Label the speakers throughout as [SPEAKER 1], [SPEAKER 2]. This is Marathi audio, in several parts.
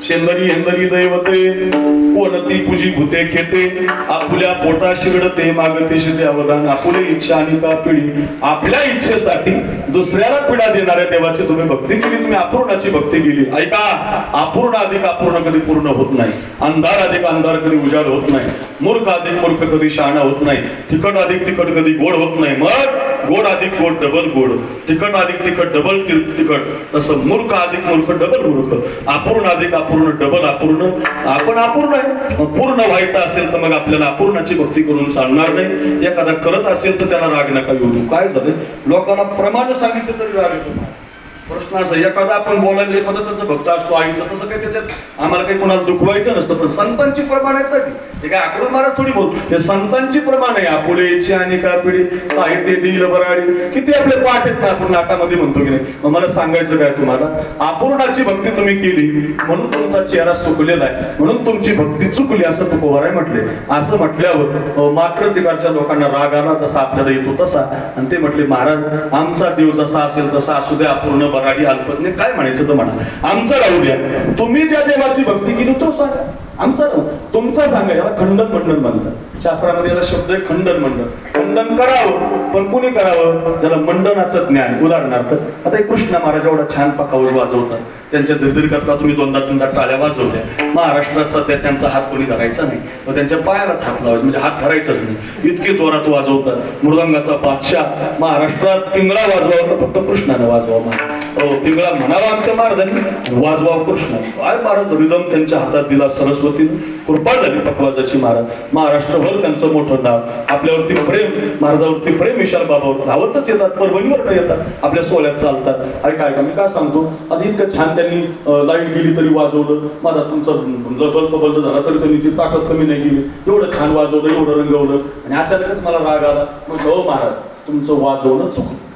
[SPEAKER 1] शेंदरी हेंदरी दैवते कोणती पूजी भूते खेते आपल्या पोटा शिरडते मागते शिते अवदान आपल्या इच्छा आणि का पिढी आपल्या इच्छेसाठी दुसऱ्याला पीडा देणाऱ्या देवाची तुम्ही भक्ती केली, तुम्ही अपूर्णाची भक्ती केली. ऐका, अपूर्ण अधिक अपूर्ण कधी पूर्ण होत नाही, अंधार अधिक अंधार कधी उजाड होत नाही, मूर्ख अधिक मूर्ख कधी शहाणा होत नाही, तिखट अधिक तिखट कधी गोड होत नाही, मग गोड अधिक गोड डबल गोड, तिखट अधिक तिखट डबल तिखट, तसं मूर्ख अधिक मूर्ख डबल मूर्ख, अपूर्ण अधिक अपूर्ण डबल अपूर्ण. आपण अपूर्ण आहे, मग पूर्ण व्हायचं असेल तर मग आपल्याला अपूर्णाची भक्ती करून चालणार नाही. एखादा करत असेल तर त्याला राग नका येऊ. काय झालं, लोकांना प्रमाण सांगितलं तरी राग येतो. प्रश्न असा, एखादा आपण बोलायला एखादा त्याचं भक्त असतो आईचं, तसं काही त्याच्यात आम्हाला काही कोणाला दुखवायचं नसतं. पण संतांची प्रमाण आहेत ना, ते काय आकडून महाराज थोडी बोलतो, ते संतांची प्रमाण आहे. आपुले इच्छा आणि का पिढी आहे ते दिल बराडी, किती आपले पाठ आहेत ना, आपण नाटामध्ये म्हणतो की नाही. मग मला सांगायचं काय तुम्हाला, अपूर्णाची भक्ती तुम्ही केली म्हणून तुमचा चेहरा सुकलेला आहे, म्हणून तुमची भक्ती चुकली असं तुकोबाराय म्हटले. असं म्हटल्यावर मात्र तिकडच्या लोकांना राग आला, जसा आपल्याला येतो तसा. आणि ते म्हटले, महाराज आमचा देव जसा असेल तसा असू द्या, अपूर्ण बराडी अल्पज्ञ काय म्हणायचं तर म्हणा, आमचं राहू द्या. तुम्ही ज्या देवाची भक्ती केली तो सांगा, आमचा तुमचा सांगा. याला खंडन मंडन म्हणतात शास्त्रामध्ये, याला शब्द आहे खंडन मंडन. खंडन करावं, पण कुणी करावं, ज्याला मंडनाचं ज्ञान. उदाहरणार्थ आता एक कृष्ण महाराज एवढा छान पकावर वाजवतात, त्यांच्या दीर्घकथा तुम्ही दोनदा तीनदा टाळ्या वाजवल्या. महाराष्ट्रात सध्या त्यांचा हात कोणी धरायचा नाही, तर त्यांच्या पायालाच हात लावायचा, म्हणजे हात धरायचाच नाही, इतके जोरात वाजवतात. मृदंगाचा बादशाह महाराष्ट्रात पिंगळा वाजवा तर फक्त कृष्णाने वाजवा. पिंगळा म्हणावा आमच्या महाराजांनी, वाजवा कृष्ण. काय महाराज रिदम त्यांच्या हातात दिला सरस्वतीने, कृपा झाली पकवाजाची. महाराष्ट्रभर त्यांचं मोठं नाव, आपल्यावरती प्रेम, महाराजावरती प्रेम. विशाल बाबावर धावतच येतात, परभणीवर येतात, आपल्या सोहळ्यात चालतात. ऐका ऐका, मी काय सांगतो, आधी इतकं छान त्यांनी लाईट गेली तरी वाजवलं, माझा तुमचा बल्ब झाला तरी त्यांनी ती ताकद कमी नाही केली, एवढं छान वाजवलं, एवढं रंगवलं. आणि अचानकच मला राग आला, मग हो महाराज तुमचं वाजवणं चुकलं.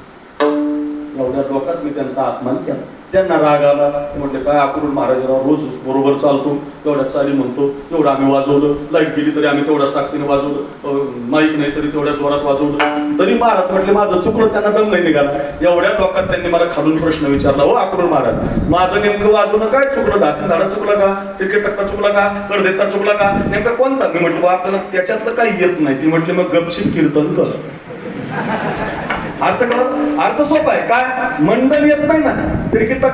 [SPEAKER 1] एवढ्या लोकात मी त्यांचा अपमान केला, त्यांना राग आला. ते म्हटले, काय अपूर्ण महाराजांना रोज बरोबर चालतो, तेवढ्याच चाली म्हणतो, एवढं आम्ही वाजवलं, लाईट गेली तरी आम्ही तेवढ्याच ताकदीने वाजवलं, माईक नाही तरी तेवढ्याच जोरात वाजवलं. तरी महाराज म्हटले माझं चुकलं, त्यांना दम नाही निघाला. एवढ्या लोकात त्यांनी मला खालून प्रश्न विचारला, हो अपूर्ण महाराज माझं नेमकं वाजवणं काय चुकलं, झाडा चुकलं का, क्रिकेट टक्का चुकला का, कडदेता चुकला का, नेमका कोणता? मी म्हटलं आपल्याला त्याच्यातलं काही येत नाही. ती म्हटली मग गपशीप कीर्तन कर. अर्थ सोपा आहे, काय मंडळ येत नाही ना, क्रिकेट